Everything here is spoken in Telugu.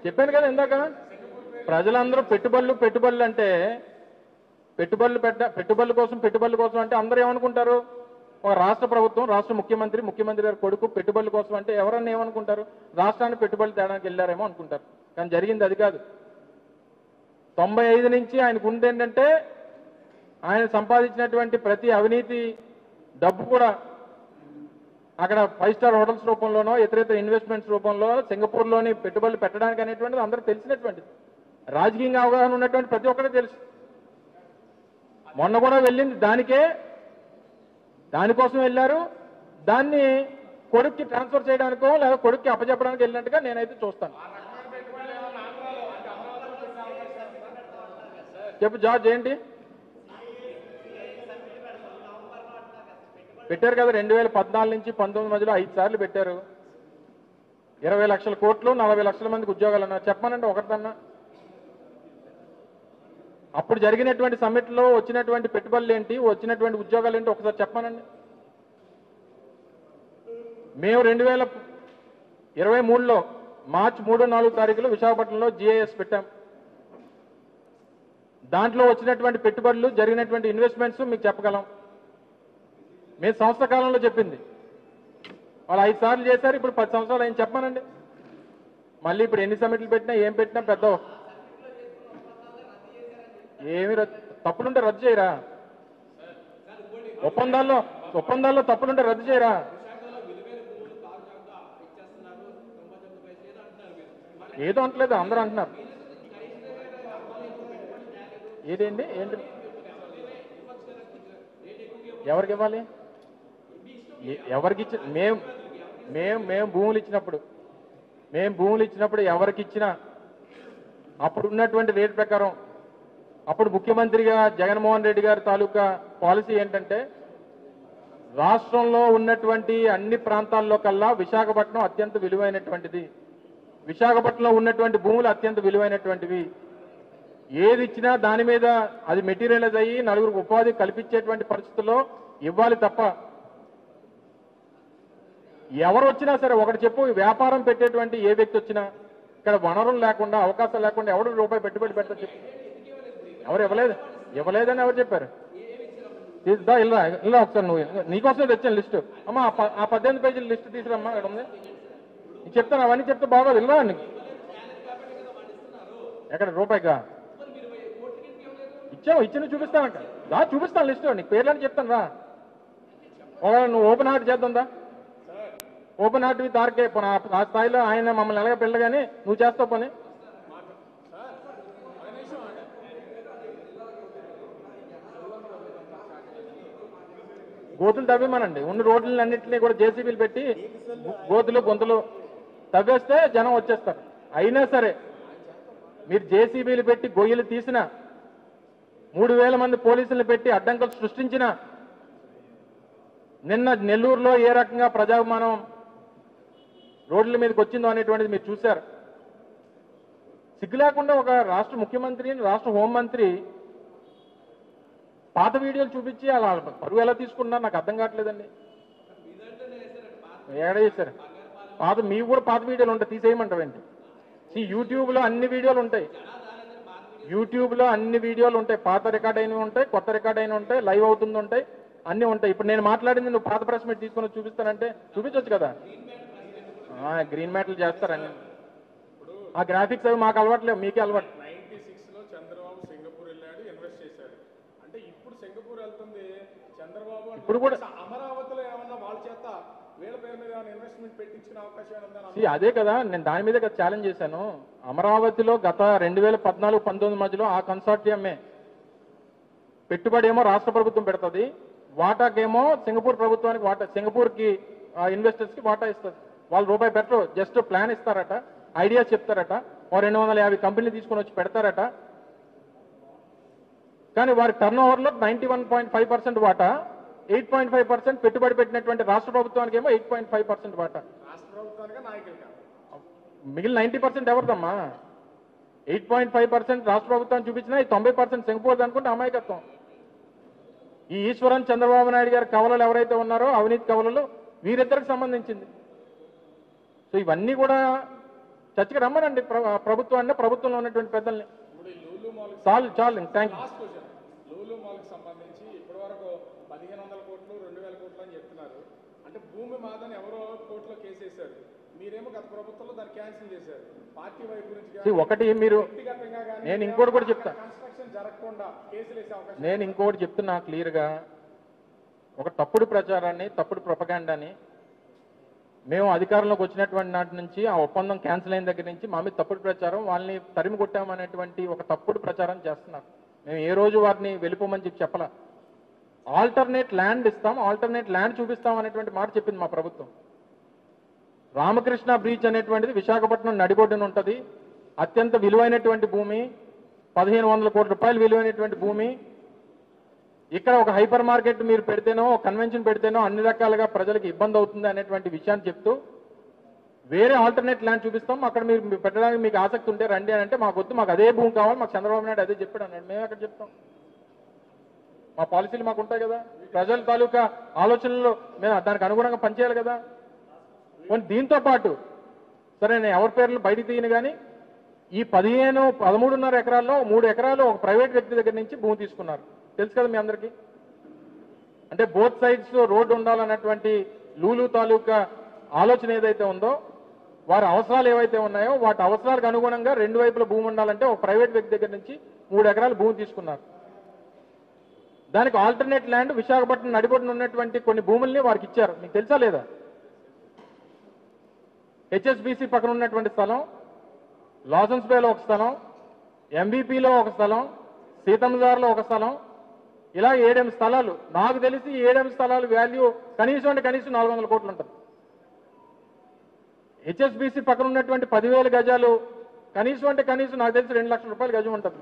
చెప్పాను కదా ఇందాక, ప్రజలందరూ పెట్టుబడులు అంటే పెట్టుబడుల కోసం అంటే అందరూ ఏమనుకుంటారు? ఒక రాష్ట్ర ప్రభుత్వం, రాష్ట్ర ముఖ్యమంత్రి గారి కొడుకు పెట్టుబడుల కోసం అంటే ఎవరన్నా ఏమనుకుంటారు? రాష్ట్రాన్ని పెట్టుబడులు తేడానికి వెళ్ళారేమో అనుకుంటారు. కానీ జరిగింది అది కాదు. 95 నుంచి ఆయనకు ఉంది ఏంటంటే ఆయన సంపాదించినటువంటి ప్రతి అవినీతి డబ్బు కూడా అక్కడ 5 స్టార్ హోటల్స్ రూపంలోనో ఇతర ఇన్వెస్ట్మెంట్స్ రూపంలో సింగపూర్లోని పెట్టుబడులు పెట్టడానికి అనేటువంటిది అందరూ తెలిసినటువంటిది. రాజకీయంగా అవగాహన ఉన్నటువంటి ప్రతి ఒక్కరికి తెలుసు. మొన్న కూడా వెళ్ళింది దానికోసం వెళ్ళారు. దాన్ని కొడుక్కి ట్రాన్స్ఫర్ చేయడానికో లేదా కొడుక్కి అప్పచెప్పడానికి వెళ్ళినట్టుగా నేనైతే చూస్తాను. చెప్పు జార్జ్, ఏంటి పెట్టారు కదా? 2014 నుంచి 19 మధ్యలో 5 సార్లు పెట్టారు. 20 లక్షల కోట్లు, 40 లక్షల మందికి ఉద్యోగాలు అన్నారు. చెప్పమనండి ఒకరిదన్నా. అప్పుడు జరిగినటువంటి సమ్మిట్లో వచ్చినటువంటి పెట్టుబడులు ఏంటి, వచ్చినటువంటి ఉద్యోగాలు ఏంటి ఒకసారి చెప్పమనండి. మేము 2023లో మార్చి 3-4 తారీఖులో విశాఖపట్నంలో GIS పెట్టాం. దాంట్లో వచ్చినటువంటి పెట్టుబడులు, జరిగినటువంటి ఇన్వెస్ట్మెంట్స్ మీకు చెప్పగలం. మేము సంవత్సర కాలంలో చెప్పింది వాళ్ళు 5 సార్లు చేశారు. ఇప్పుడు 10 సంవత్సరాలు ఆయన చెప్పానండి. మళ్ళీ ఇప్పుడు ఎన్ని సమిట్లు పెట్టినా ఏం పెట్టినా పెద్ద ఏమి తప్పులుంటే రద్దు చేయరా? ఒప్పందాల్లో తప్పులుంటే రద్దు చేయరా? ఏదో అంటలేదు, అందరూ అంటున్నారు. ఏంటి ఎవరికి ఇవ్వాలి? ఎవరికి ఇచ్చి మేము భూములు ఇచ్చినప్పుడు ఎవరికి ఇచ్చినా అప్పుడు ఉన్నటువంటి రేట్ ప్రకారం అప్పుడు ముఖ్యమంత్రిగా జగన్మోహన్ రెడ్డి గారి తాలూకా పాలసీ ఏంటంటే రాష్ట్రంలో ఉన్నటువంటి అన్ని ప్రాంతాల్లో కల్లా విశాఖపట్నం అత్యంత విలువైనటువంటిది. విశాఖపట్నంలో ఉన్నటువంటి భూములు అత్యంత విలువైనటువంటివి. ఏది ఇచ్చినా దాని మీద అది మెటీరియలైజ్ అయ్యి నలుగురికి ఉపాధి కల్పించేటువంటి పరిస్థితుల్లో ఇవ్వాలి తప్ప ఎవరు వచ్చినా సరే ఒకటి చెప్పు, వ్యాపారం పెట్టేటువంటి ఏ వ్యక్తి వచ్చినా ఇక్కడ వనరులు లేకుండా అవకాశం లేకుండా ఎవడు రూపాయి పెట్టుబడి పెట్ట చెప్పు. ఎవరు ఇవ్వలేదని ఎవరు చెప్పారు? ఇలా ఒకసారి నువ్వు నీకోసం తెచ్చాను లిస్టు. అమ్మా ఆ 18 పేజీల లిస్టు తీసుకురమ్మా, ఇక్కడ ఉంది. నీకు చెప్తాను, అవన్నీ చెప్తే బాగోదు. ఇలా నీకు ఎక్కడ రూపాయిగా ఇచ్చిన చూపిస్తానంట. చూపిస్తాను లిస్టు, నీకు పేర్లని చెప్తాను రా. నువ్వు ఓపెన్ హార్ట్ చేద్దా? ఓపెన్ హార్ట్ విత్ ఆర్కే ఆ స్థాయిలో ఆయన మమ్మల్ని ఎలాగ పిల్ల కానీ నువ్వు చేస్తావు పని. గోతులు తవ్వేమనండి. ఉన్న రోడ్లన్నింటినీ కూడా జేసీబీలు పెట్టి గొంతులు తవ్వేస్తే జనం వచ్చేస్తారు. అయినా సరే మీరు జేసీబీలు పెట్టి గొయ్యలు తీసిన 3000 మంది పోలీసులు పెట్టి అడ్డంకులు సృష్టించిన నిన్న నెల్లూరులో ఏ రకంగా ప్రజాభిమానం రోడ్ల మీదకి వచ్చిందో అనేటువంటిది మీరు చూశారు. సిగ్గు లేకుండా ఒక రాష్ట్ర ముఖ్యమంత్రి, రాష్ట్ర హోంమంత్రి పాత వీడియోలు చూపించి అలా పరువు ఎలా తీసుకుంటున్నారు నాకు అర్థం కావట్లేదండి. ఏడ చేశారు? మీకు కూడా పాత వీడియోలు ఉంటాయి, తీసేయమంటావేంటి? యూట్యూబ్లో అన్ని వీడియోలు ఉంటాయి. పాత రికార్డ్ అయినవి ఉంటాయి, కొత్త రికార్డ్ అయినవి ఉంటాయి, లైవ్ అవుతుంది ఉంటాయి, అన్నీ ఉంటాయి. ఇప్పుడు నేను మాట్లాడింది నువ్వు పాత ప్రెస్ మీట్ తీసుకొని చూపిస్తానంటే చూపించవచ్చు కదా. గ్రీన్ మ్యాట్లు చేస్తారని ఆ గ్రాఫిక్స్ అవి మాకు అలవాట్లేవు, మీకే అలవాటు. 96లో చంద్రబాబు సింగపూర్ వెళ్ళాడు, ఇన్వెస్ట్ చేశాడు. అంటే ఇప్పుడు సింగపూర్ వెళ్తుంది చంద్రబాబు. ఇప్పుడు కూడా అమరావతిలో ఏమన్నా వాళ్ళ చేత వీళ్ళ పేరు మీద ఇన్వెస్ట్మెంట్ పెట్టించిన అవకాశం ఉందని అదే కదా నేను దాని మీద ఛాలెంజ్ చేశాను. అమరావతిలో గత 2014-19 మధ్యలో ఆ కన్సార్టియమే పెట్టుబడి ఏమో రాష్ట్ర ప్రభుత్వం పెడుతుంది, వాటాకేమో సింగపూర్ ప్రభుత్వానికి సింగపూర్కి ఇన్వెస్టర్స్కి వాటా ఇస్తుంది. వాళ్ళు రూపాయి పెట్టరు, జస్ట్ ప్లాన్ ఇస్తారట, ఐడియాస్ చెప్తారట, 250 కంపెనీలు తీసుకొని వచ్చి పెడతారట. కానీ వారి టర్న్ ఓవర్లో 91.5% వాటా, 8.5% పెట్టుబడి పెట్టినటువంటి రాష్ట్ర ప్రభుత్వానికి ఏమో 8.5% వాటా. మిగిలిన 90% ఎవరిదమ్మా? 8.5% రాష్ట్ర ప్రభుత్వాన్ని చూపించినా 90% సింగపూర్ అనుకుంటే అమాయకత్వం. ఈ ఈశ్వరన్ చంద్రబాబు నాయుడు గారి కవలలు ఎవరైతే ఉన్నారో అవినీతి కవలలు వీరిద్దరికి సంబంధించింది. సో ఇవన్నీ కూడా చర్చకి రమ్మనండి ప్రభుత్వాన్ని, ప్రభుత్వంలో ఉన్నటువంటి పెద్దల్ని. ఇప్పుడు ఈ లూలు మాల్కి చాలు thank you. Last question, Lulu మాల్కి సంబంధించి ఇప్పటివరకు 1500 కోట్లు 2000 కోట్లు అని చెప్తున్నారు. అంటే భూమి మాదని ఎవరో కోర్టులో కేసు వేశారు, మీరేమో గత ప్రభుత్వంలో దాన్ని క్యాన్సిల్ చేశారు. పార్టీ వైపు నుంచి ఒకటి మీరు, వ్యక్తిగతంగా కానీ నేను ఇంకోటి కూడా చెప్తా, కన్స్ట్రక్షన్ జరగకుండా కేసులు వేసే అవకాశం. నేను ఇంకోటి చెప్తున్నా క్లియర్గా, ఒక తప్పుడు ప్రచారాన్ని, తప్పుడు ప్రొపగాండాని మేము అధికారంలోకి వచ్చినటువంటి నాటి నుంచి, ఆ ఒప్పందం క్యాన్సిల్ అయిన దగ్గర నుంచి మా మీద తప్పుడు ప్రచారం, వాళ్ళని తరిమి కొట్టామనేటువంటి ఒక తప్పుడు ప్రచారం చేస్తున్నారు. మేము ఏ రోజు వారిని వెళ్ళిపోమని చెప్పలా. ఆల్టర్నేట్ ల్యాండ్ ఇస్తాం, ఆల్టర్నేట్ ల్యాండ్ చూపిస్తాం అనేటువంటి మాట చెప్పింది మా ప్రభుత్వం. రామకృష్ణ బ్రీచ్ అనేటువంటిది విశాఖపట్నం నడిబొడ్డున ఉంటుంది. అత్యంత విలువైనటువంటి భూమి, 1500 కోట్ల రూపాయలు విలువైనటువంటి భూమి. ఇక్కడ ఒక హైపర్ మార్కెట్ మీరు పెడితేనో, కన్వెన్షన్ పెడితేనో అన్ని రకాలుగా ప్రజలకు ఇబ్బంది అవుతుంది అనేటువంటి విషయాన్ని చెప్తూ, వేరే ఆల్టర్నేట్ ల్యాండ్ చూపిస్తాం, అక్కడ మీరు పెట్టడానికి మీకు ఆసక్తి ఉంటే రండి అని అంటే, మాకు వద్దు, మాకు అదే భూమి కావాలి, మాకు చంద్రబాబు నాయుడు అదే చెప్పాడు అన్నాడు. మేము ఎక్కడ చెప్తాం? మా పాలసీలు మాకు ఉంటాయి కదా, ప్రజల తాలూకా ఆలోచనలు మేము దానికి అనుగుణంగా పనిచేయాలి కదా. దీంతో పాటు సరే నేను ఎవరి పేర్లు బయటికి తీయను కానీ, ఈ 13.5 ఎకరాల్లో 3 ఎకరాలు ఒక ప్రైవేట్ వ్యక్తి దగ్గర నుంచి భూమి తీసుకున్నారు. తెలుసు కదా మీ అందరికీ. అంటే బోత్ సైడ్స్ రోడ్డు ఉండాలన్నటువంటి లూలు తాలూకా ఆలోచన ఏదైతే ఉందో, వారి అవసరాలు ఏవైతే ఉన్నాయో వాటి అవసరాలకు అనుగుణంగా 2 వైపుల భూమి ఉండాలంటే ఒక ప్రైవేట్ వ్యక్తి దగ్గర నుంచి 3 ఎకరాలు భూమి తీసుకున్నారు. దానికి ఆల్టర్నేట్ ల్యాండ్ విశాఖపట్నం నడిబొడ్డున ఉన్నటువంటి కొన్ని భూముల్ని వారికి ఇచ్చారు. మీకు తెలుసా లేదా? హెచ్ఎస్బిసి పక్కన ఉన్నటువంటి స్థలం, లాసన్స్ బేలో ఒక స్థలం, ఎంబీపీలో ఒక స్థలం, సీతంజార్లో ఒక స్థలం, ఇలా 7 స్థలాలు. నాకు తెలిసి 7 స్థలాలు వాల్యూ కనీసం అంటే కనీసం 400 కోట్లు ఉంటుంది. హెచ్ఎస్బిసి పక్కన ఉన్నటువంటి 10,000 గజాలు కనీసం అంటే కనీసం నాకు తెలిసి 2 లక్షల రూపాయలు గజం ఉంటుంది.